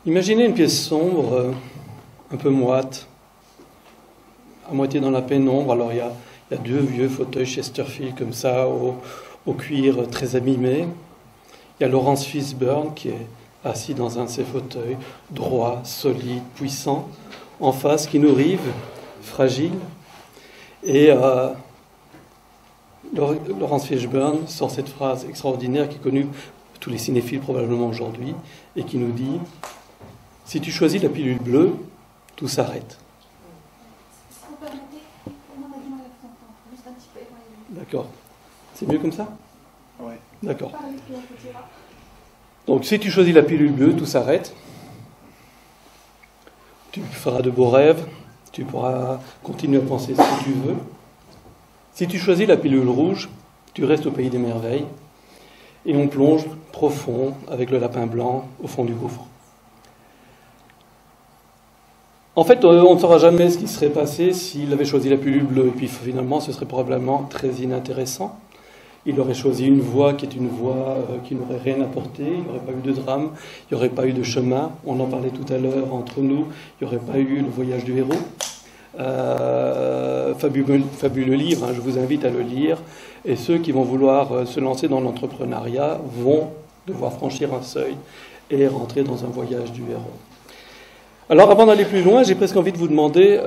Imaginez une pièce sombre, un peu moite, à moitié dans la pénombre. Alors il y a deux vieux fauteuils Chesterfield comme ça, au cuir très abîmé. Il y a Laurence Fishburne qui est assis dans un de ces fauteuils, droit, solide, puissant, en face, qui nous rive, fragile. Et Laurence Fishburne sort cette phrase extraordinaire qui est connue de tous les cinéphiles probablement aujourd'hui, et qui nous dit « Si tu choisis la pilule bleue, tout s'arrête. » D'accord. C'est mieux comme ça ? Oui. D'accord. Donc, si tu choisis la pilule bleue, tout s'arrête. Tu feras de beaux rêves. Tu pourras continuer à penser ce que tu veux. Si tu choisis la pilule rouge, tu restes au pays des merveilles. Et on plonge profond avec le lapin blanc au fond du gouffre. En fait, on ne saura jamais ce qui serait passé s'il avait choisi la pilule bleue. Et puis finalement, ce serait probablement très inintéressant. Il aurait choisi une voie qui est une voie qui n'aurait rien apporté. Il n'y aurait pas eu de drame, il n'y aurait pas eu de chemin. On en parlait tout à l'heure entre nous. Il n'y aurait pas eu le voyage du héros. Fabuleux livre, hein, je vous invite à le lire. Et ceux qui vont vouloir se lancer dans l'entrepreneuriat vont devoir franchir un seuil et rentrer dans un voyage du héros. Alors, avant d'aller plus loin, j'ai presque envie de vous demander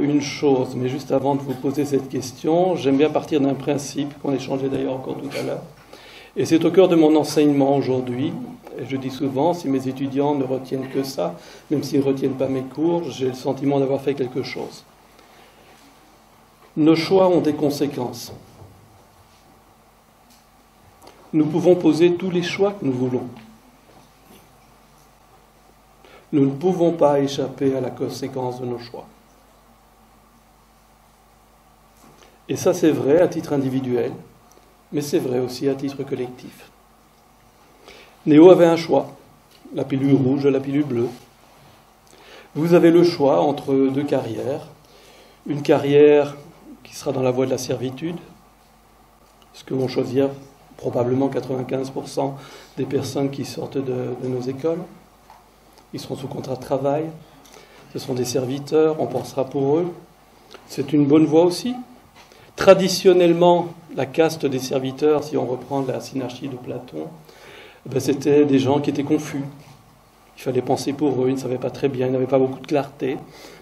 une chose. Mais juste avant de vous poser cette question, j'aime bien partir d'un principe qu'on échangeait d'ailleurs encore tout à l'heure. Et c'est au cœur de mon enseignement aujourd'hui. Et je dis souvent, si mes étudiants ne retiennent que ça, même s'ils ne retiennent pas mes cours, j'ai le sentiment d'avoir fait quelque chose. Nos choix ont des conséquences. Nous pouvons poser tous les choix que nous voulons. Nous ne pouvons pas échapper à la conséquence de nos choix. Et ça, c'est vrai à titre individuel, mais c'est vrai aussi à titre collectif. Néo avait un choix, la pilule rouge, la pilule bleue. Vous avez le choix entre deux carrières. Une carrière qui sera dans la voie de la servitude, ce que vont choisir probablement 95% des personnes qui sortent de nos écoles. Ils seront sous contrat de travail. Ce sont des serviteurs, on pensera pour eux. C'est une bonne voie aussi. Traditionnellement, la caste des serviteurs, si on reprend la synarchie de Platon, c'était des gens qui étaient confus. Il fallait penser pour eux, ils ne savaient pas très bien, ils n'avaient pas beaucoup de clarté.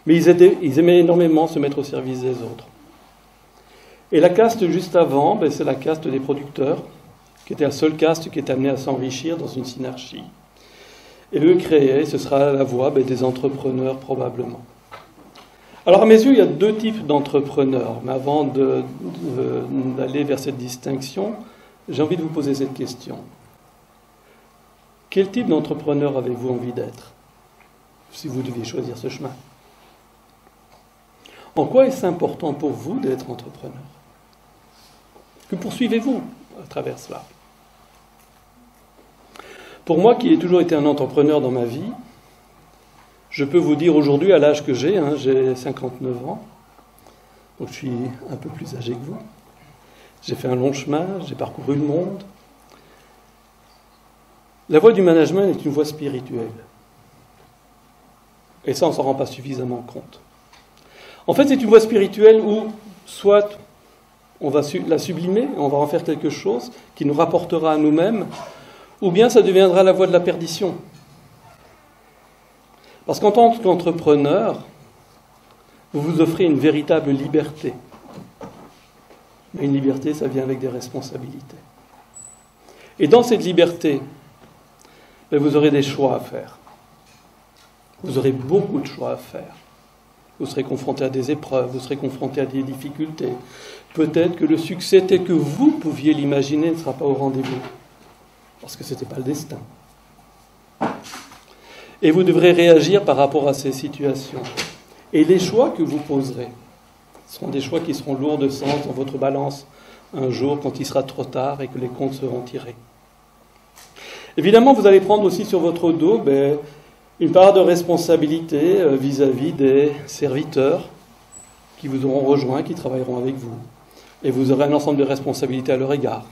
Mais ils aimaient énormément se mettre au service des autres. Et la caste juste avant, c'est la caste des producteurs, qui était la seule caste qui est amenée à s'enrichir dans une synarchie. Et eux créer, ce sera la voie des entrepreneurs probablement. Alors à mes yeux, il y a deux types d'entrepreneurs. Mais avant d'aller vers cette distinction, j'ai envie de vous poser cette question. Quel type d'entrepreneur avez-vous envie d'être, si vous deviez choisir ce chemin ? En quoi est-ce important pour vous d'être entrepreneur ? Que poursuivez-vous à travers cela ? Pour moi, qui ai toujours été un entrepreneur dans ma vie, je peux vous dire aujourd'hui, à l'âge que j'ai 59 ans, donc je suis un peu plus âgé que vous, j'ai fait un long chemin, j'ai parcouru le monde. La voie du management est une voie spirituelle. Et ça, on ne s'en rend pas suffisamment compte. En fait, c'est une voie spirituelle où, soit on va la sublimer, on va en faire quelque chose qui nous rapportera à nous-mêmes, ou bien ça deviendra la voie de la perdition. Parce qu'en tant qu'entrepreneur, vous vous offrez une véritable liberté. Mais une liberté, ça vient avec des responsabilités. Et dans cette liberté, vous aurez des choix à faire. Vous aurez beaucoup de choix à faire. Vous serez confronté à des épreuves, vous serez confronté à des difficultés. Peut-être que le succès tel que vous pouviez l'imaginer ne sera pas au rendez-vous. Parce que ce n'était pas le destin. Et vous devrez réagir par rapport à ces situations. Et les choix que vous poserez seront des choix qui seront lourds de sens dans votre balance un jour quand il sera trop tard et que les comptes seront tirés. Évidemment, vous allez prendre aussi sur votre dos une part de responsabilité vis-à-vis des serviteurs qui vous auront rejoints, qui travailleront avec vous. Et vous aurez un ensemble de responsabilités à leur égard.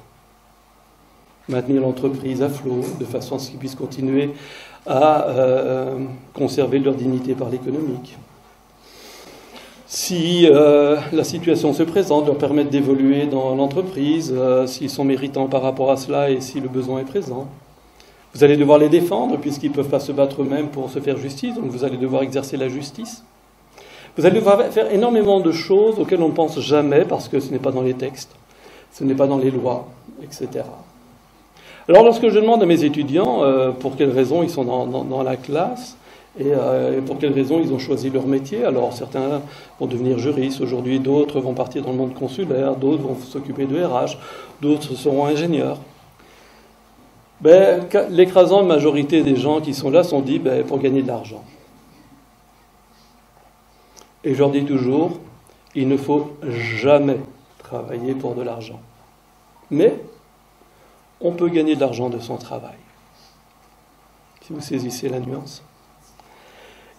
maintenir l'entreprise à flot, de façon à ce qu'ils puissent continuer à conserver leur dignité par l'économique. Si la situation se présente, leur permettre d'évoluer dans l'entreprise, s'ils sont méritants par rapport à cela et si le besoin est présent. Vous allez devoir les défendre puisqu'ils ne peuvent pas se battre eux-mêmes pour se faire justice, donc vous allez devoir exercer la justice. Vous allez devoir faire énormément de choses auxquelles on ne pense jamais parce que ce n'est pas dans les textes, ce n'est pas dans les lois, etc. Alors lorsque je demande à mes étudiants pour quelles raisons ils sont dans la classe et pour quelles raisons ils ont choisi leur métier, alors certains vont devenir juristes aujourd'hui, d'autres vont partir dans le monde consulaire, d'autres vont s'occuper de RH, d'autres seront ingénieurs. L'écrasante majorité des gens qui sont là sont dit pour gagner de l'argent. Et je leur dis toujours, il ne faut jamais travailler pour de l'argent. Mais on peut gagner de l'argent de son travail. Si vous saisissez la nuance.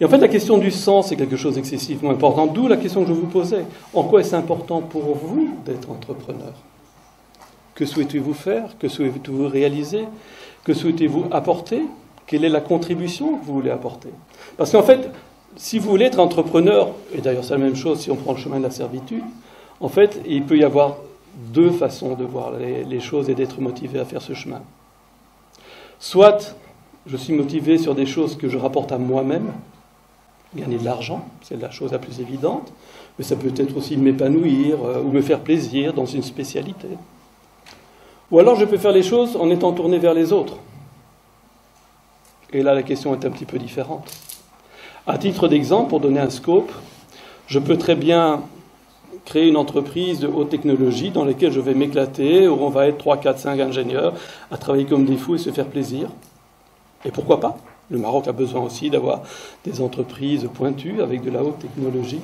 Et en fait, la question du sens est quelque chose d'excessivement important. D'où la question que je vous posais. En quoi est-ce important pour vous d'être entrepreneur ? Que souhaitez-vous faire ? Que souhaitez-vous réaliser ? Que souhaitez-vous apporter ? Quelle est la contribution que vous voulez apporter ? Parce qu'en fait, si vous voulez être entrepreneur, et d'ailleurs c'est la même chose si on prend le chemin de la servitude, en fait, il peut y avoir deux façons de voir les choses et d'être motivé à faire ce chemin. Soit je suis motivé sur des choses que je rapporte à moi-même, gagner de l'argent, c'est la chose la plus évidente, mais ça peut être aussi m'épanouir ou me faire plaisir dans une spécialité. Ou alors je peux faire les choses en étant tourné vers les autres. Et là, la question est un petit peu différente. À titre d'exemple, pour donner un scope, je peux très bien créer une entreprise de haute technologie dans laquelle je vais m'éclater, où on va être 3, 4, 5 ingénieurs à travailler comme des fous et se faire plaisir. Et pourquoi pas ? Le Maroc a besoin aussi d'avoir des entreprises pointues avec de la haute technologie.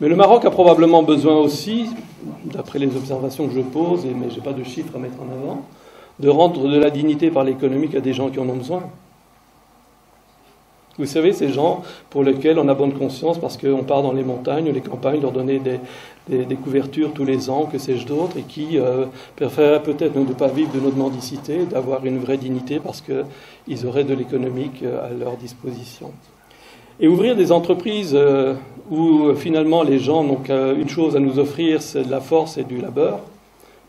Mais le Maroc a probablement besoin aussi, d'après les observations que je pose, mais je n'ai pas de chiffres à mettre en avant, de rendre de la dignité par l'économique à des gens qui en ont besoin. Vous savez, ces gens pour lesquels on a bonne conscience parce qu'on part dans les montagnes ou les campagnes, leur donner des couvertures tous les ans, que sais-je d'autre, et qui préfèrent peut-être ne pas vivre de notre mendicité, d'avoir une vraie dignité parce qu'ils auraient de l'économique à leur disposition. Et ouvrir des entreprises où finalement les gens n'ont qu'une chose à nous offrir, c'est de la force et du labeur,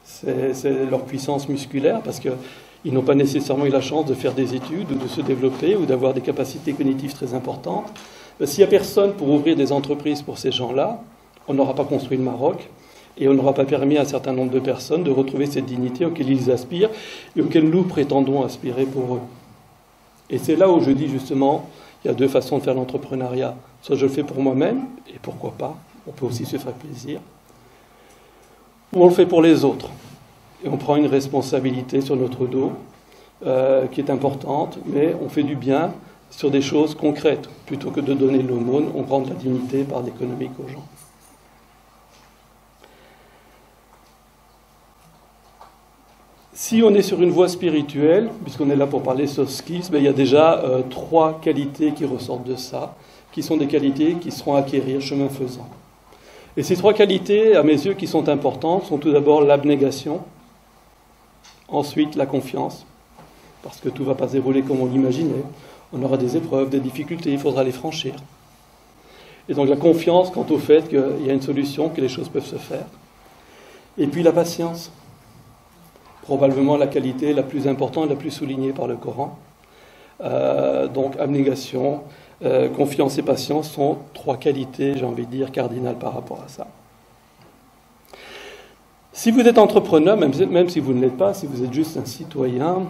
c'est leur puissance musculaire parce que ils n'ont pas nécessairement eu la chance de faire des études ou de se développer ou d'avoir des capacités cognitives très importantes. S'il n'y a personne pour ouvrir des entreprises pour ces gens-là, on n'aura pas construit le Maroc et on n'aura pas permis à un certain nombre de personnes de retrouver cette dignité auquel ils aspirent et auquel nous prétendons aspirer pour eux. Et c'est là où je dis justement, il y a deux façons de faire l'entrepreneuriat. Soit je le fais pour moi-même, et pourquoi pas, on peut aussi se faire plaisir, ou on le fait pour les autres. Et on prend une responsabilité sur notre dos qui est importante, mais on fait du bien sur des choses concrètes. Plutôt que de donner l'aumône, on rend de la dignité par l'économique aux gens. Si on est sur une voie spirituelle, puisqu'on est là pour parler soft skills, il y a déjà 3 qualités qui ressortent de ça, qui sont des qualités qui seront à acquérir chemin faisant. Et ces 3 qualités, à mes yeux, qui sont importantes, sont tout d'abord l'abnégation, ensuite la confiance, parce que tout ne va pas se dérouler comme on l'imaginait. On aura des épreuves, des difficultés, il faudra les franchir. Et donc la confiance quant au fait qu'il y a une solution, que les choses peuvent se faire. Et puis la patience, probablement la qualité la plus importante et la plus soulignée par le Coran. Donc abnégation, confiance et patience sont 3 qualités, j'ai envie de dire, cardinales par rapport à ça. Si vous êtes entrepreneur, même si vous ne l'êtes pas, si vous êtes juste un citoyen,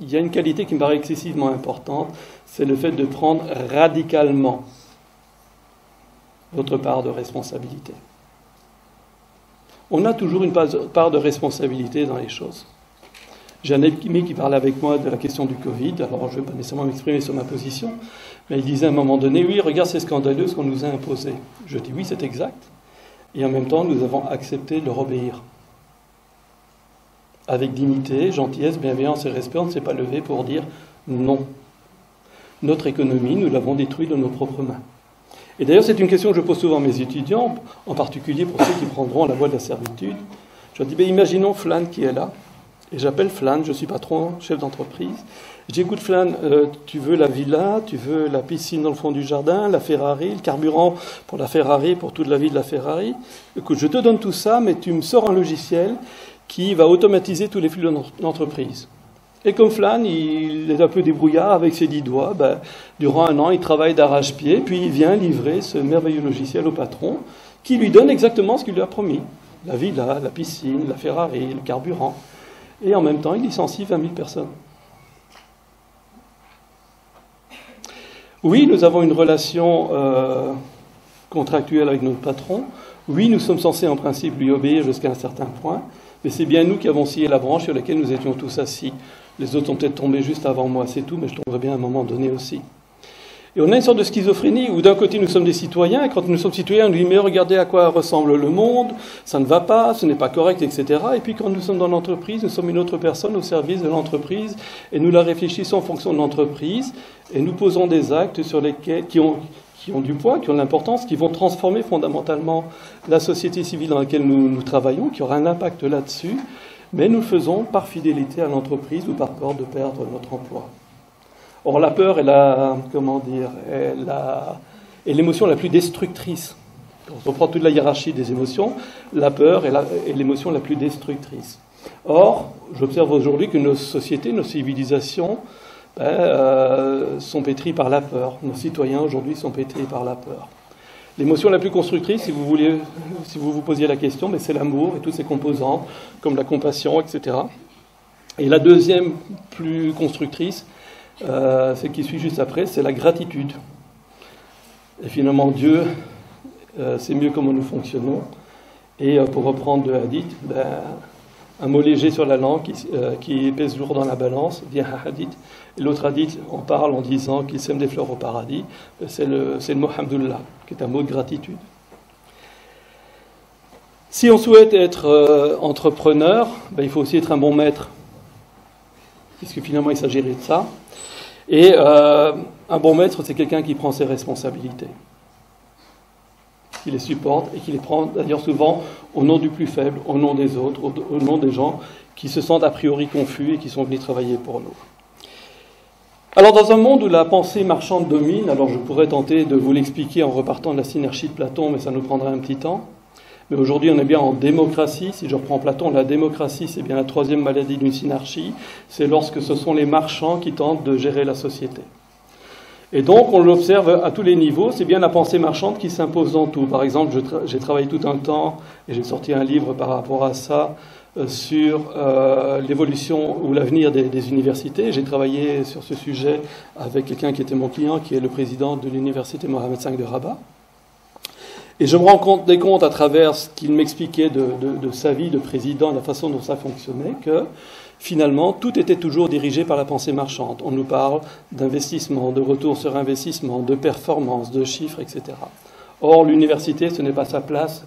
il y a une qualité qui me paraît excessivement importante, c'est le fait de prendre radicalement votre part de responsabilité. On a toujours une part de responsabilité dans les choses. J'ai un ami qui parlait avec moi de la question du Covid, alors je ne vais pas nécessairement m'exprimer sur ma position, mais il disait à un moment donné, oui, regarde, c'est scandaleux ce qu'on nous a imposé. Je dis oui, c'est exact. Et en même temps, nous avons accepté de leur obéir. Avec dignité, gentillesse, bienveillance et respect, on ne s'est pas levé pour dire non. Notre économie, nous l'avons détruite de nos propres mains. Et d'ailleurs, c'est une question que je pose souvent à mes étudiants, en particulier pour ceux qui prendront la voie de la servitude. Je leur dis, imaginons Flan qui est là, Et j'appelle Flan, je suis patron, chef d'entreprise. Je dis, écoute Flan, tu veux la villa, tu veux la piscine dans le fond du jardin, la Ferrari, le carburant pour la Ferrari, pour toute la vie de la Ferrari. Écoute, je te donne tout ça, mais tu me sors un logiciel qui va automatiser tous les flux de l'entreprise. Et comme Flan, il est un peu débrouillard avec ses 10 doigts, durant un an, il travaille d'arrache-pied, puis il vient livrer ce merveilleux logiciel au patron, qui lui donne exactement ce qu'il lui a promis. La villa, la piscine, la Ferrari, le carburant. Et en même temps, il licencie 20 000 personnes. Oui, nous avons une relation contractuelle avec notre patron. Oui, nous sommes censés en principe lui obéir jusqu'à un certain point. Mais c'est bien nous qui avons scié la branche sur laquelle nous étions tous assis. Les autres sont peut-être tombés juste avant moi, c'est tout, mais je tomberai bien à un moment donné aussi. Et on a une sorte de schizophrénie où d'un côté nous sommes des citoyens, et quand nous sommes citoyens, on nous dit mais regardez à quoi ressemble le monde, ça ne va pas, ce n'est pas correct, etc. Et puis quand nous sommes dans l'entreprise, nous sommes une autre personne au service de l'entreprise, et nous la réfléchissons en fonction de l'entreprise, et nous posons des actes sur lesquels, qui ont du poids, qui ont de l'importance, qui vont transformer fondamentalement la société civile dans laquelle nous travaillons, qui aura un impact là-dessus, mais nous le faisons par fidélité à l'entreprise ou par peur de perdre notre emploi. Or, la peur est l'émotion la plus destructrice. Quand on prend toute la hiérarchie des émotions, la peur est l'émotion la plus destructrice. Or, j'observe aujourd'hui que nos sociétés, nos civilisations sont pétries par la peur. Nos citoyens aujourd'hui sont pétris par la peur. L'émotion la plus constructrice, si vous vous posiez la question, c'est l'amour et tous ses composants, comme la compassion, etc. Et la deuxième plus constructrice, celle qui suit juste après, c'est la gratitude. Et finalement, Dieu, c'est mieux comment nous fonctionnons. Et pour reprendre de hadith, un mot léger sur la langue qui pèse lourd dans la balance, vient un hadith. Et l'autre hadith en parle en disant qu'il sème des fleurs au paradis. C'est le mot hamdulillah, qui est un mot de gratitude. Si on souhaite être entrepreneur, il faut aussi être un bon maître. Puisque finalement, il s'agirait de ça. Et un bon maître, c'est quelqu'un qui prend ses responsabilités, qui les supporte et qui les prend d'ailleurs souvent au nom du plus faible, au nom des autres, au nom des gens qui se sentent a priori confus et qui sont venus travailler pour nous. Alors dans un monde où la pensée marchande domine, alors je pourrais tenter de vous l'expliquer en repartant de la synergie de Platon, mais ça nous prendrait un petit temps. Mais aujourd'hui, on est bien en démocratie. Si je reprends Platon, la démocratie, c'est bien la troisième maladie d'une synarchie. C'est lorsque ce sont les marchands qui tentent de gérer la société. Et donc, on l'observe à tous les niveaux. C'est bien la pensée marchande qui s'impose dans tout. Par exemple, j'ai travaillé tout un temps, et j'ai sorti un livre par rapport à ça, sur l'évolution ou l'avenir des universités. J'ai travaillé sur ce sujet avec quelqu'un qui était mon client, qui est le président de l'université Mohammed V de Rabat. Et je me rends compte à travers ce qu'il m'expliquait de sa vie de président, de la façon dont ça fonctionnait, que finalement, tout était toujours dirigé par la pensée marchande. On nous parle d'investissement, de retour sur investissement, de performance, de chiffres, etc. Or, l'université, ce n'est pas sa place.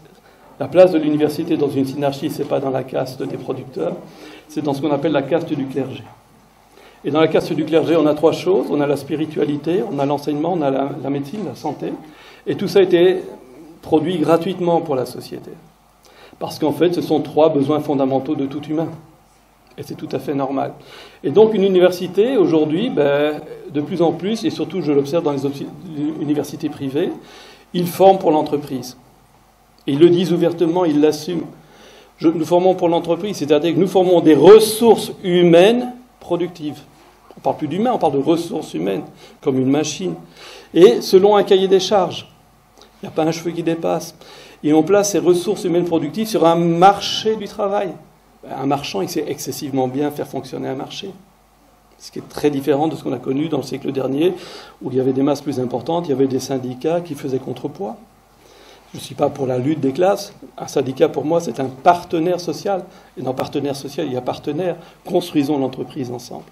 La place de l'université dans une synarchie, ce n'est pas dans la caste des producteurs, c'est dans ce qu'on appelle la caste du clergé. Et dans la caste du clergé, on a trois choses. On a la spiritualité, on a l'enseignement, on a la médecine, la santé. Et tout ça a été produit gratuitement pour la société. Parce qu'en fait, ce sont trois besoins fondamentaux de tout humain. Et c'est tout à fait normal. Et donc, une université, aujourd'hui, de plus en plus, et surtout, je l'observe dans les universités privées, ils forment pour l'entreprise. Ils le disent ouvertement, ils l'assument. Nous formons pour l'entreprise, c'est-à-dire que nous formons des ressources humaines productives. On ne parle plus d'humains, on parle de ressources humaines, comme une machine. Et selon un cahier des charges. Il n'y a pas un cheveu qui dépasse. Et on place ces ressources humaines productives sur un marché du travail. Un marchand, il sait excessivement bien faire fonctionner un marché. Ce qui est très différent de ce qu'on a connu dans le siècle dernier, où il y avait des masses plus importantes, il y avait des syndicats qui faisaient contrepoids. Je ne suis pas pour la lutte des classes. Un syndicat, pour moi, c'est un partenaire social. Et dans partenaire social, il y a partenaire. Construisons l'entreprise ensemble.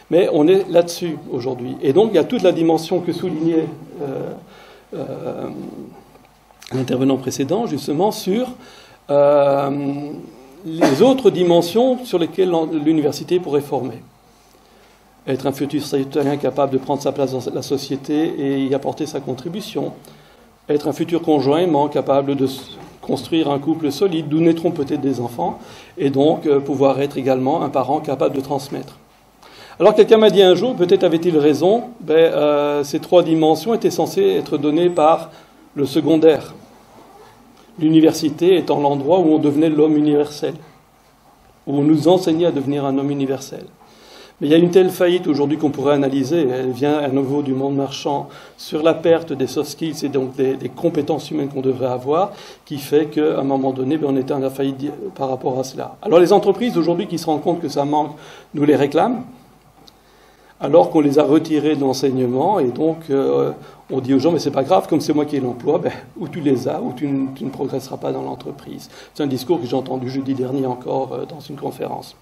Mais on est là-dessus aujourd'hui. Et donc, il y a toute la dimension que soulignait l'intervenant précédent, justement, sur les autres dimensions sur lesquelles l'université pourrait former. Être un futur citoyen capable de prendre sa place dans la société et y apporter sa contribution. Être un futur conjoint aimant capable de construire un couple solide, d'où naîtront peut-être des enfants, et donc pouvoir être également un parent capable de transmettre. Alors quelqu'un m'a dit un jour, peut-être avait-il raison, ces 3 dimensions étaient censées être données par le secondaire. L'université étant l'endroit où on devenait l'homme universel, où on nous enseignait à devenir un homme universel. Mais il y a une telle faillite aujourd'hui qu'on pourrait analyser, elle vient à nouveau du monde marchand, sur la perte des soft skills et donc des compétences humaines qu'on devrait avoir, qui fait qu'à un moment donné, on est en faillite par rapport à cela. Alors les entreprises aujourd'hui qui se rendent compte que ça manque, nous les réclament, alors qu'on les a retirés de l'enseignement, et donc on dit aux gens, mais c'est pas grave, comme c'est moi qui ai l'emploi, ou tu les as, ou tu ne progresseras pas dans l'entreprise. C'est un discours que j'ai entendu jeudi dernier encore dans une conférence.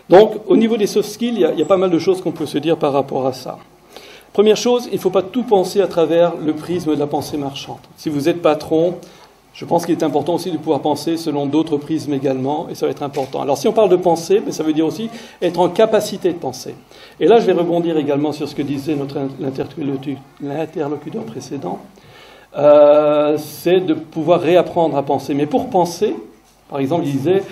Donc, au niveau des soft skills, il y a pas mal de choses qu'on peut se dire par rapport à ça. Première chose, il ne faut pas tout penser à travers le prisme de la pensée marchande. Si vous êtes patron, je pense qu'il est important aussi de pouvoir penser selon d'autres prismes également, et ça va être important. Alors si on parle de penser, ça veut dire aussi être en capacité de penser. Et là, je vais rebondir également sur ce que disait l'interlocuteur précédent, c'est de pouvoir réapprendre à penser. Mais pour penser, par exemple, il disait,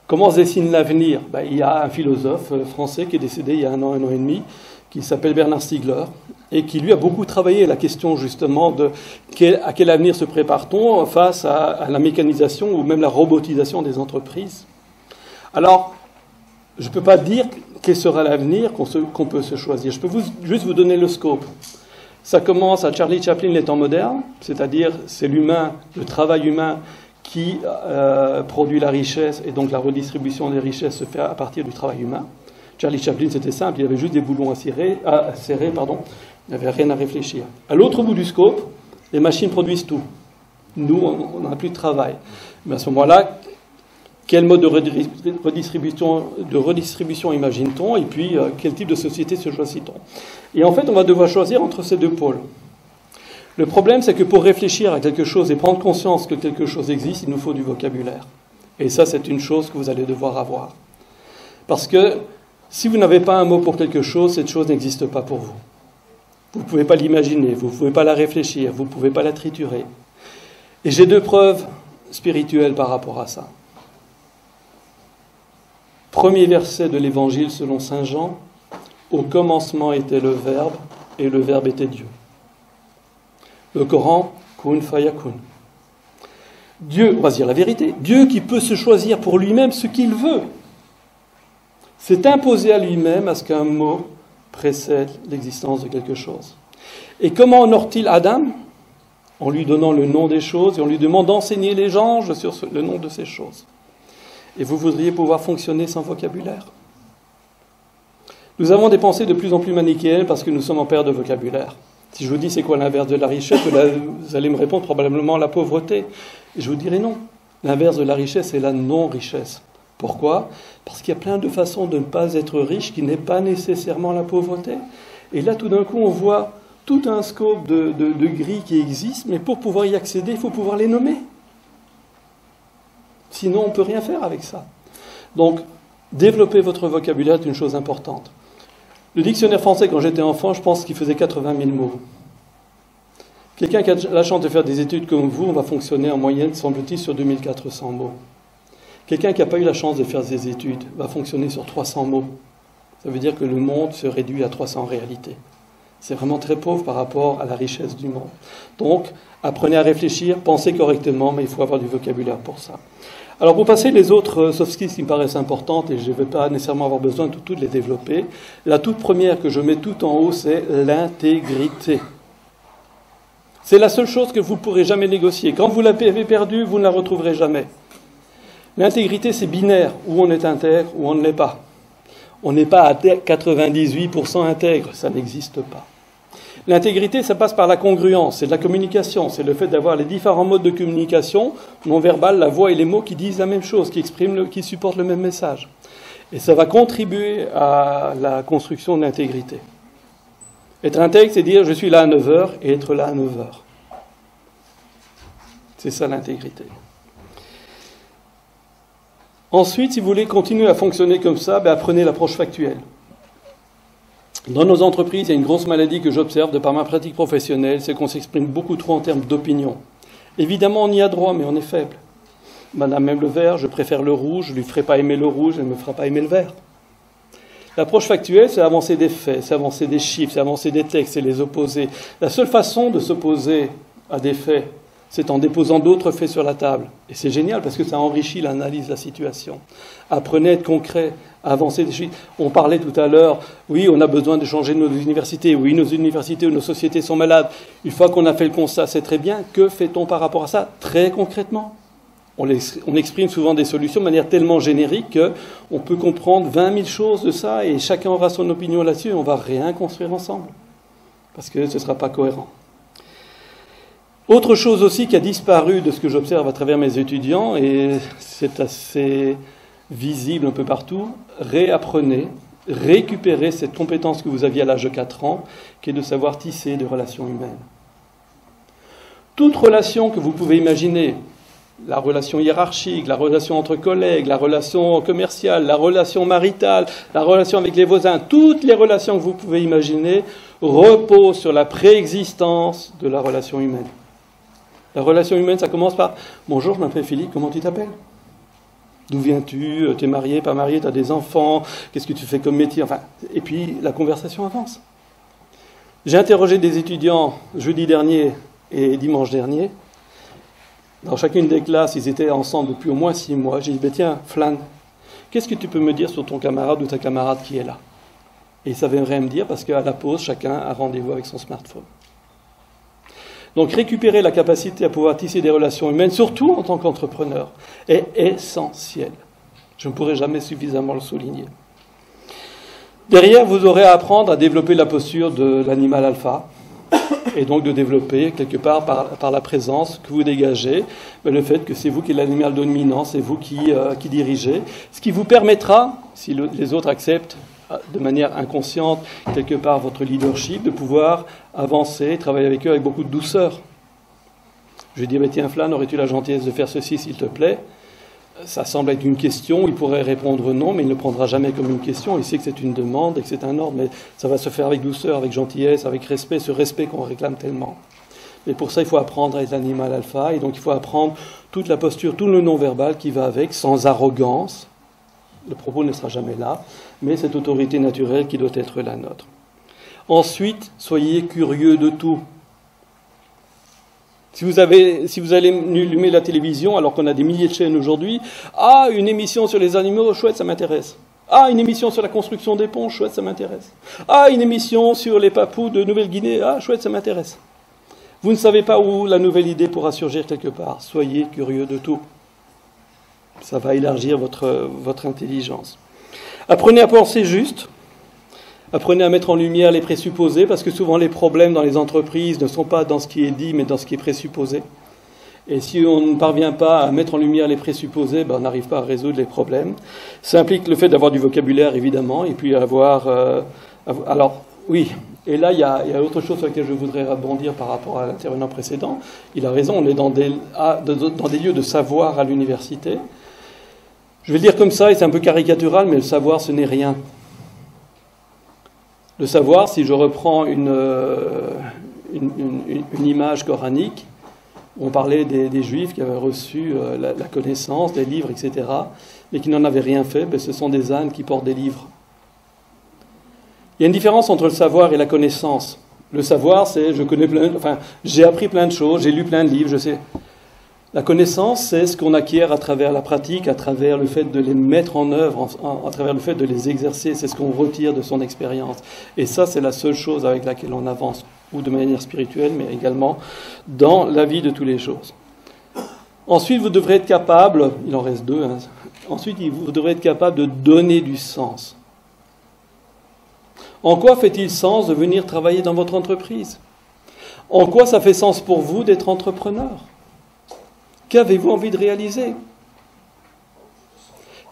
comment se dessine l'avenir ? Il y a un philosophe français qui est décédé il y a un an et demi, qui s'appelle Bernard Stiegler, et qui lui a beaucoup travaillé la question justement de à quel avenir se prépare-t-on face à la mécanisation ou même la robotisation des entreprises. Alors, je ne peux pas dire quel sera l'avenir qu'on peut se choisir. Je peux juste vous donner le scope. Ça commence à Charlie Chaplin, les temps modernes, c'est-à-dire c'est l'humain, le travail humain qui produit la richesse, et donc la redistribution des richesses se fait à partir du travail humain. Charlie Chaplin, c'était simple, il y avait juste des boulons à serrer, il n'y avait rien à réfléchir. À l'autre bout du scope, les machines produisent tout. Nous, on n'a plus de travail. Mais à ce moment-là, quel mode de redistribution imagine-t-on, et puis quel type de société se choisit-on? Et en fait, on va devoir choisir entre ces 2 pôles. Le problème, c'est que pour réfléchir à quelque chose et prendre conscience que quelque chose existe, il nous faut du vocabulaire. Et ça, c'est une chose que vous allez devoir avoir. Parce que si vous n'avez pas un mot pour quelque chose, cette chose n'existe pas pour vous. Vous ne pouvez pas l'imaginer, vous ne pouvez pas la réfléchir, vous ne pouvez pas la triturer. Et j'ai 2 preuves spirituelles par rapport à ça. Premier verset de l'Évangile selon saint Jean, « Au commencement était le Verbe, et le Verbe était Dieu. » Le Coran, « Kun fayakun ». Dieu, on va dire la vérité, Dieu qui peut se choisir pour lui-même ce qu'il veut, s'est imposé à lui-même à ce qu'un mot précède l'existence de quelque chose. Et comment honore-t-il Adam ? En lui donnant le nom des choses et on lui demande d'enseigner les anges sur le nom de ces choses. Et vous voudriez pouvoir fonctionner sans vocabulaire ? Nous avons des pensées de plus en plus manichéennes parce que nous sommes en perte de vocabulaire. Si je vous dis c'est quoi l'inverse de la richesse, vous allez me répondre probablement la pauvreté. Et je vous dirai non. L'inverse de la richesse, c'est la non-richesse. Pourquoi ? Parce qu'il y a plein de façons de ne pas être riche qui n'est pas nécessairement la pauvreté. Et là, tout d'un coup, on voit tout un scope de grilles qui existent, mais pour pouvoir y accéder, il faut pouvoir les nommer. Sinon, on ne peut rien faire avec ça. Donc, développer votre vocabulaire est une chose importante. Le dictionnaire français, quand j'étais enfant, je pense qu'il faisait 80 000 mots. Quelqu'un qui a la chance de faire des études comme vous, on va fonctionner en moyenne, semble-t-il, sur 2400 mots. Quelqu'un qui n'a pas eu la chance de faire des études va fonctionner sur 300 mots. Ça veut dire que le monde se réduit à 300 réalités. C'est vraiment très pauvre par rapport à la richesse du monde. Donc, apprenez à réfléchir, pensez correctement, mais il faut avoir du vocabulaire pour ça. Alors, pour passer les autres soft skills qui me paraissent importantes, et je ne vais pas nécessairement avoir besoin de toutes les développer, la toute première que je mets tout en haut, c'est l'intégrité. C'est la seule chose que vous ne pourrez jamais négocier. Quand vous l'avez perdue, vous ne la retrouverez jamais. L'intégrité, c'est binaire. Ou on est intègre, ou on ne l'est pas. On n'est pas à 98% intègre. Ça n'existe pas. L'intégrité, ça passe par la congruence. C'est de la communication. C'est le fait d'avoir les différents modes de communication, non-verbal, la voix et les mots qui disent la même chose, qui supportent le même message. Et ça va contribuer à la construction de l'intégrité. Être intègre, c'est dire je suis là à 9h et être là à 9h. C'est ça l'intégrité. Ensuite, si vous voulez continuer à fonctionner comme ça, apprenez l'approche factuelle. Dans nos entreprises, il y a une grosse maladie que j'observe de par ma pratique professionnelle, c'est qu'on s'exprime beaucoup trop en termes d'opinion. Évidemment, on y a droit, mais on est faible. Madame aime le vert, je préfère le rouge, je ne lui ferai pas aimer le rouge, elle ne me fera pas aimer le vert. L'approche factuelle, c'est avancer des faits, c'est avancer des chiffres, c'est avancer des textes, c'est les opposer. La seule façon de s'opposer à des faits, c'est en déposant d'autres faits sur la table. Et c'est génial parce que ça enrichit l'analyse de la situation. Apprenez à être concret, à avancer des chiffres. On parlait tout à l'heure, oui, on a besoin de changer nos universités, oui, nos universités ou nos sociétés sont malades. Une fois qu'on a fait le constat, c'est très bien. Que fait-on par rapport à ça très concrètement ? On exprime souvent des solutions de manière tellement générique qu'on peut comprendre 20 000 choses de ça et chacun aura son opinion là-dessus et on va rien construire ensemble. Parce que ce ne sera pas cohérent. Autre chose aussi qui a disparu de ce que j'observe à travers mes étudiants, et c'est assez visible un peu partout, réapprenez, récupérez cette compétence que vous aviez à l'âge de 4 ans, qui est de savoir tisser des relations humaines. Toute relation que vous pouvez imaginer, la relation hiérarchique, la relation entre collègues, la relation commerciale, la relation maritale, la relation avec les voisins, toutes les relations que vous pouvez imaginer reposent sur la préexistence de la relation humaine. La relation humaine, ça commence par « Bonjour, je m'appelle Philippe, comment tu t'appelles ? D'où viens-tu ? T'es marié, pas marié, t'as des enfants ? Qu'est-ce que tu fais comme métier ?» Enfin, et puis la conversation avance. J'ai interrogé des étudiants jeudi dernier et dimanche dernier. Dans chacune des classes, ils étaient ensemble depuis au moins 6 mois. J'ai dit, tiens, Flan, qu'est-ce que tu peux me dire sur ton camarade ou ta camarade qui est là ? Et ils savaient rien me dire parce qu'à la pause, chacun a rendez-vous avec son smartphone. Donc récupérer la capacité à pouvoir tisser des relations humaines, surtout en tant qu'entrepreneur, est essentiel. Je ne pourrai jamais suffisamment le souligner. Derrière, vous aurez à apprendre à développer la posture de l'animal alpha, et donc de développer quelque part par la présence que vous dégagez, le fait que c'est vous qui êtes l'animal dominant, c'est vous qui dirigez, ce qui vous permettra, si les autres acceptent de manière inconsciente quelque part votre leadership, de pouvoir avancer, travailler avec eux avec beaucoup de douceur. Je lui dis, tiens Flan, aurais-tu la gentillesse de faire ceci s'il te plaît ? Ça semble être une question, il pourrait répondre non, mais il ne le prendra jamais comme une question, il sait que c'est une demande et que c'est un ordre, mais ça va se faire avec douceur, avec gentillesse, avec respect, ce respect qu'on réclame tellement. Et pour ça, il faut apprendre à être l'animal alpha, et donc il faut apprendre toute la posture, tout le non-verbal qui va avec, sans arrogance. Le propos ne sera jamais là, mais cette autorité naturelle qui doit être la nôtre. Ensuite, soyez curieux de tout. Si vous allez allumer la télévision, alors qu'on a des milliers de chaînes aujourd'hui, une émission sur les animaux, chouette, ça m'intéresse. Une émission sur la construction des ponts, chouette, ça m'intéresse. Une émission sur les papous de Nouvelle-Guinée, chouette, ça m'intéresse. Vous ne savez pas où la nouvelle idée pourra surgir quelque part. Soyez curieux de tout. Ça va élargir votre intelligence. Apprenez à penser juste. Apprenez à mettre en lumière les présupposés, parce que souvent les problèmes dans les entreprises ne sont pas dans ce qui est dit, mais dans ce qui est présupposé. Et si on ne parvient pas à mettre en lumière les présupposés, on n'arrive pas à résoudre les problèmes. Ça implique le fait d'avoir du vocabulaire, évidemment, et puis alors, oui, et là, il y a autre chose sur laquelle je voudrais rebondir par rapport à l'intervenant précédent. Il a raison, on est dans des lieux de savoir à l'université. Je vais le dire comme ça, et c'est un peu caricatural, mais le savoir, ce n'est rien. Le savoir, si je reprends une image coranique, on parlait des Juifs qui avaient reçu la connaissance, des livres, etc., mais qui n'en avaient rien fait, ce sont des ânes qui portent des livres. Il y a une différence entre le savoir et la connaissance. Le savoir, c'est j'ai appris plein de choses, j'ai lu plein de livres, je sais. La connaissance, c'est ce qu'on acquiert à travers la pratique, à travers le fait de les mettre en œuvre, à travers le fait de les exercer, c'est ce qu'on retire de son expérience. Et ça, c'est la seule chose avec laquelle on avance, ou de manière spirituelle, mais également dans la vie de tous les jours. Ensuite, vous devrez être capable, il en reste 2, ensuite, vous devrez être capable de donner du sens. En quoi fait-il sens de venir travailler dans votre entreprise ? En quoi ça fait sens pour vous d'être entrepreneur ? Qu'avez-vous envie de réaliser ?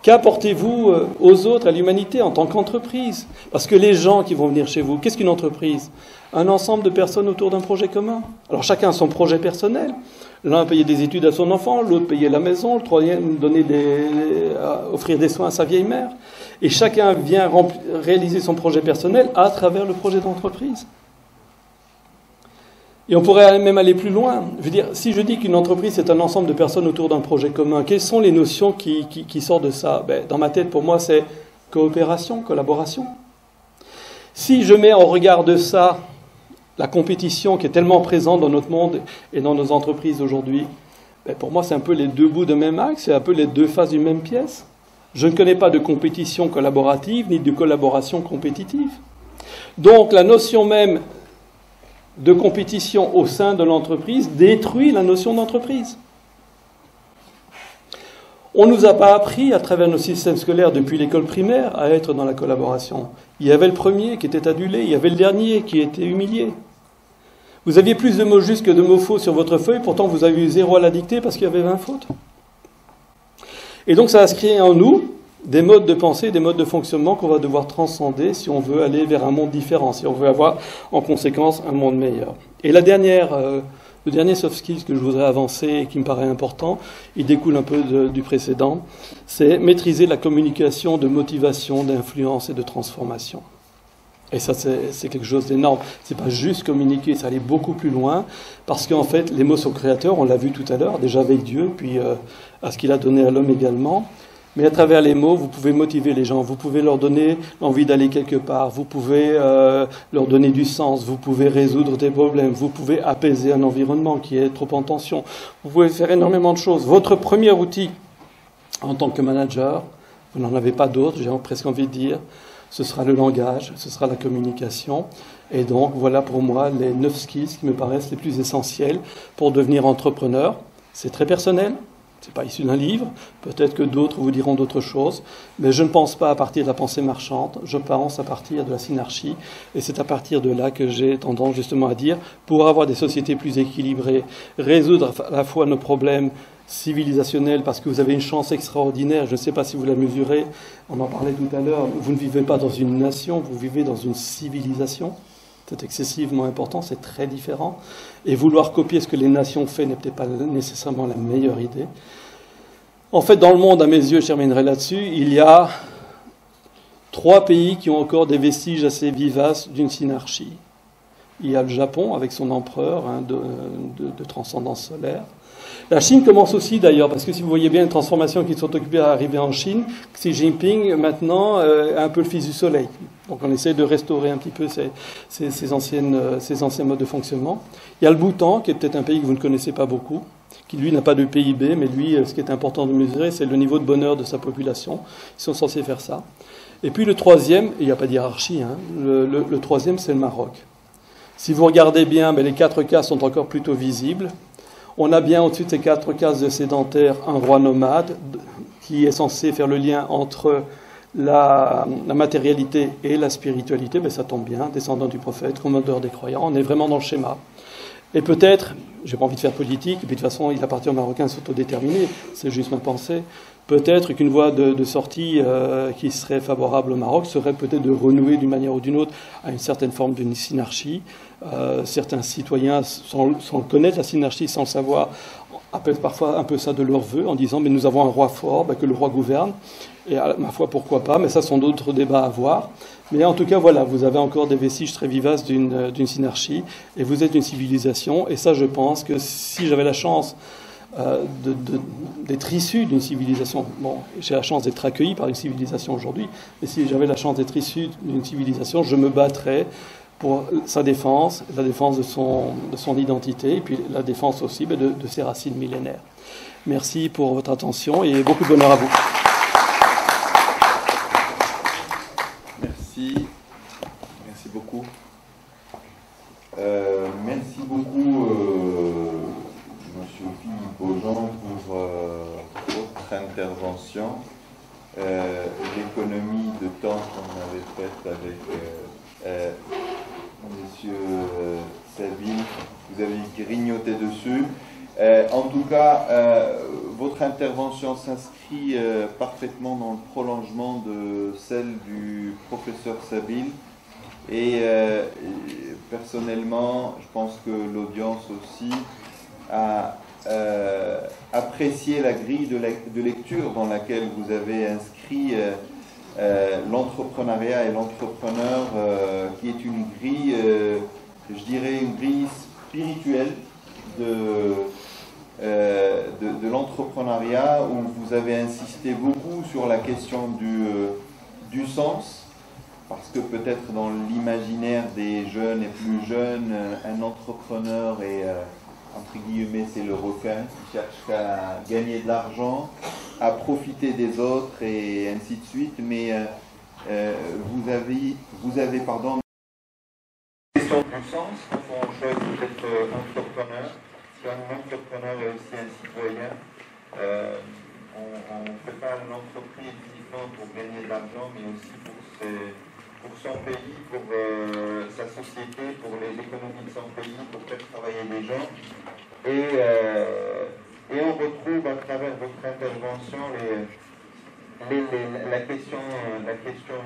Qu'apportez-vous aux autres, à l'humanité, en tant qu'entreprise ? Parce que les gens qui vont venir chez vous, qu'est-ce qu'une entreprise ? Un ensemble de personnes autour d'un projet commun. Alors chacun a son projet personnel. L'un payer des études à son enfant, l'autre payer la maison, le troisième offrir des soins à sa vieille mère. Et chacun vient réaliser son projet personnel à travers le projet d'entreprise. Et on pourrait même aller plus loin. Je veux dire, si je dis qu'une entreprise, c'est un ensemble de personnes autour d'un projet commun, quelles sont les notions qui sortent de ça? Dans ma tête, pour moi, c'est coopération, collaboration. Si je mets en regard de ça la compétition qui est tellement présente dans notre monde et dans nos entreprises aujourd'hui, pour moi, c'est un peu les deux bouts de même axe, c'est un peu les deux faces d'une même pièce. Je ne connais pas de compétition collaborative ni de collaboration compétitive. Donc, la notion même de compétition au sein de l'entreprise détruit la notion d'entreprise. On ne nous a pas appris, à travers nos systèmes scolaires depuis l'école primaire, à être dans la collaboration. Il y avait le premier qui était adulé, il y avait le dernier qui était humilié. Vous aviez plus de mots justes que de mots faux sur votre feuille, pourtant vous avez eu 0 à la dictée parce qu'il y avait 20 fautes. Et donc ça a créé en nous des modes de pensée, des modes de fonctionnement qu'on va devoir transcender si on veut aller vers un monde différent, si on veut avoir en conséquence un monde meilleur. Et le dernier soft skills que je voudrais avancer et qui me paraît important, il découle un peu du précédent, c'est maîtriser la communication de motivation, d'influence et de transformation. Et ça, c'est quelque chose d'énorme. C'est pas juste communiquer, ça allait beaucoup plus loin, parce qu'en fait, les mots sont créateurs, on l'a vu tout à l'heure, déjà avec Dieu, puis à ce qu'il a donné à l'homme également. Mais à travers les mots, vous pouvez motiver les gens, vous pouvez leur donner l'envie d'aller quelque part, vous pouvez leur donner du sens, vous pouvez résoudre des problèmes, vous pouvez apaiser un environnement qui est trop en tension. Vous pouvez faire énormément de choses. Votre premier outil en tant que manager, vous n'en avez pas d'autre, j'ai presque envie de dire, ce sera le langage, ce sera la communication. Et donc, voilà pour moi les 9 skills qui me paraissent les plus essentiels pour devenir entrepreneur. C'est très personnel. Ce n'est pas issu d'un livre, peut-être que d'autres vous diront d'autres choses, mais je ne pense pas à partir de la pensée marchande, je pense à partir de la synarchie, et c'est à partir de là que j'ai tendance justement à dire, pour avoir des sociétés plus équilibrées, résoudre à la fois nos problèmes civilisationnels, parce que vous avez une chance extraordinaire, je ne sais pas si vous la mesurez, on en parlait tout à l'heure, vous ne vivez pas dans une nation, vous vivez dans une civilisation. C'est excessivement important, c'est très différent. Et vouloir copier ce que les nations font n'est peut-être pas nécessairement la meilleure idée. En fait, dans le monde, à mes yeux, je terminerai là-dessus, il y a 3 pays qui ont encore des vestiges assez vivaces d'une synarchie. Il y a le Japon, avec son empereur de transcendance solaire. La Chine commence aussi d'ailleurs, parce que si vous voyez bien les transformations qui sont occupées à arriver en Chine, Xi Jinping, maintenant, est un peu le fils du soleil. Donc on essaie de restaurer un petit peu ces anciens modes de fonctionnement. Il y a le Bhoutan, qui est peut-être un pays que vous ne connaissez pas beaucoup, qui lui n'a pas de PIB, mais lui, ce qui est important de mesurer, c'est le niveau de bonheur de sa population. Ils sont censés faire ça. Et puis le troisième, il n'y a pas de hiérarchie, le troisième, c'est le Maroc. Si vous regardez bien, les 4 cases sont encore plutôt visibles. On a bien au-dessus de ces 4 cases de sédentaires un roi nomade qui est censé faire le lien entre la matérialité et la spiritualité. Ça tombe bien, descendant du prophète, commandeur des croyants, on est vraiment dans le schéma. Et peut-être, j'ai pas envie de faire politique, et puis de toute façon il appartient aux Marocains de s'autodéterminer, c'est juste ma pensée, peut-être qu'une voie de sortie qui serait favorable au Maroc serait peut-être de renouer d'une manière ou d'une autre à une certaine forme de synarchie. Certains citoyens, sans connaître la synarchie, sans le savoir, appellent parfois un peu ça de leur vœu, en disant mais nous avons un roi fort, que le roi gouverne. Et ma foi, pourquoi pas, mais ça sont d'autres débats à voir. Mais en tout cas, voilà, vous avez encore des vestiges très vivaces d'une synarchie, et vous êtes une civilisation. Et ça, je pense que si j'avais la chance d'être issu d'une civilisation, bon, j'ai la chance d'être accueilli par une civilisation aujourd'hui, mais si j'avais la chance d'être issu d'une civilisation, je me battrais pour sa défense, la défense de son identité, et puis la défense aussi de ses racines millénaires. Merci pour votre attention et beaucoup de bonheur à vous. Merci beaucoup. Merci beaucoup, Monsieur Philippe Augean, pour votre intervention. L'économie de temps qu'on avait faite avec Monsieur Sabine, vous avez grignoté dessus. En tout cas, votre intervention s'inscrit parfaitement dans le prolongement de celle du professeur Sabine. Et personnellement, je pense que l'audience aussi a apprécié la grille de lecture dans laquelle vous avez inscrit l'entrepreneuriat et l'entrepreneur, qui est une grille, je dirais une grille spirituel de l'entrepreneuriat, où vous avez insisté beaucoup sur la question du sens, parce que peut-être dans l'imaginaire des jeunes et plus jeunes, un entrepreneur est, entre guillemets, c'est le requin qui cherche à gagner de l'argent, à profiter des autres et ainsi de suite, mais vous avez pardon, question du sens quand on choisit d'être entrepreneur. Si un entrepreneur est aussi un citoyen, on ne fait pas l'entreprise uniquement pour gagner de l'argent, mais aussi pour son pays, pour sa société, pour l'économie de son pays, pour faire travailler des gens. Et on retrouve à travers votre intervention la question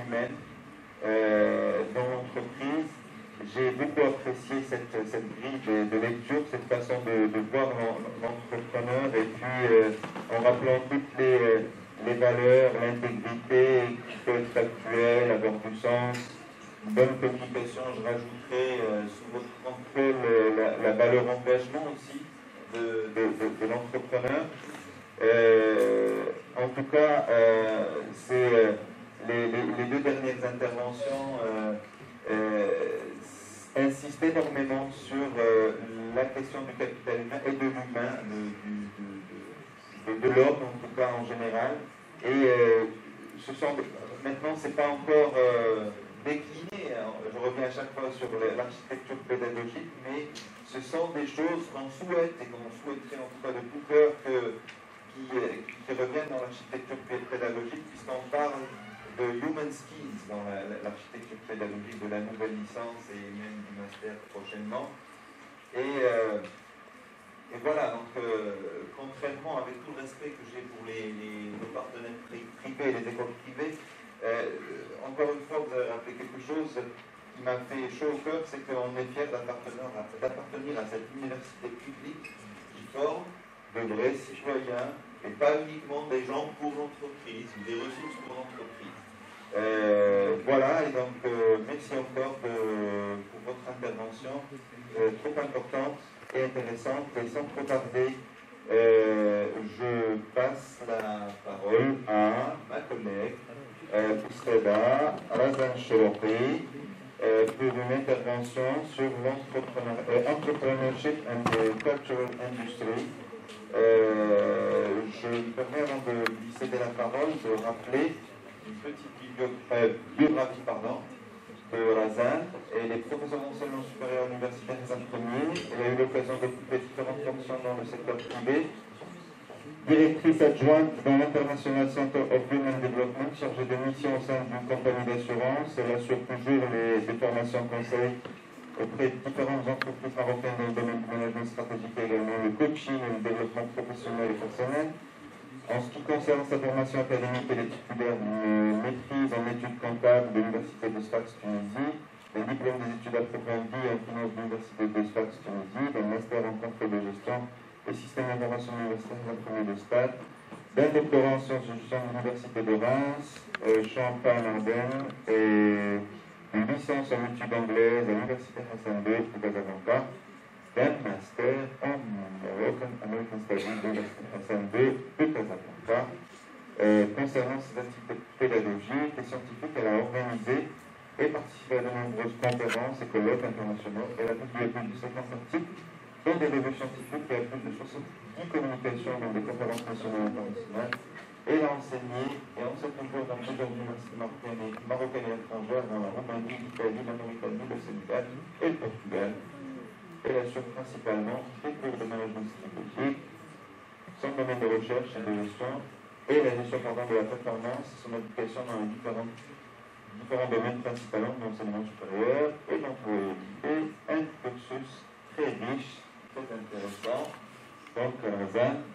humaine dans l'entreprise. J'ai beaucoup apprécié cette grille de lecture, cette façon de voir l'entrepreneur, et puis en rappelant toutes les valeurs, l'intégrité, qui peut être factuelle, avoir du sens, une bonne communication. Je rajouterai sous votre contrôle la valeur engagement aussi de l'entrepreneur. En tout cas, c'est les deux dernières interventions insistent énormément sur la question du capital humain et de l'humain, de l'homme en tout cas en général. Et maintenant, c'est pas encore décliné. Je reviens à chaque fois sur l'architecture pédagogique, mais ce sont des choses qu'on souhaite et qu'on souhaiterait en tout cas de tout cœur qui reviennent dans l'architecture pédagogique, puisqu'on parle de human skills dans l'architecture pédagogique de la nouvelle licence et même du master prochainement. Et voilà, donc contrairement, avec tout le respect que j'ai pour les partenaires privés et les écoles privées, encore une fois, vous avez rappelé quelque chose qui m'a fait chaud au cœur, c'est qu'on est fier d'appartenir à cette université publique qui forme de vrais citoyens et pas uniquement des gens pour l'entreprise ou des ressources pour l'entreprise. Voilà, et donc merci encore pour votre intervention trop importante et intéressante. Et sans trop tarder, je passe la parole à ma collègue Ousteda Razan Cholopi pour une intervention sur l'entrepreneurship and the cultural industry. Je me permets, avant de lui céder la parole, de rappeler une petite biographie de Razan. Elle est professeure d'enseignement supérieur universitaire Razan Ier. Elle a eu l'occasion d'occuper différentes fonctions dans le secteur privé. Directrice adjointe dans l'International Center of Human Development, chargée de mission au sein d'une compagnie d'assurance. Elle assure toujours des formations conseils auprès de différentes entreprises marocaines dans le domaine du management stratégique et également le coaching et le développement professionnel et personnel. En ce qui concerne sa formation académique, elle est titulaire d'une maîtrise en études comptables de l'Université de Sfax Tunisie, d'un diplôme des études approfondies en finance de l'Université de Sfax Tunisie, d'un master en contrôle de gestion et système d'information universitaire en premier de stade, d'un doctorat en sciences de gestion de l'Université de Reims, Champagne-Ardenne, et une licence en études anglaises à l'Université Hassan II de Casablanca, d'un master en American Studies de l'Université Hassan II de Casablanca. Concernant ses activités pédagogiques et scientifiques, elle a organisé et participé à de nombreuses conférences et colloques internationaux. Elle a publié plus de 50 articles dans des revues scientifiques et a plus de 70 communications dans des conférences nationales et internationales. Elle a enseigné et enseigne toujours dans plusieurs universités marocaines et étrangères, dans la Roumanie, l'Italie, l'Amérique, le Sénégal et le Portugal. Elle assure principalement des cours de management stratégique, son domaine de recherche et de gestion, et la gestion de la performance, son application dans les différents domaines principalement de l'enseignement supérieur et l'employabilité. Un cursus très riche, très intéressant. Donc, Razan,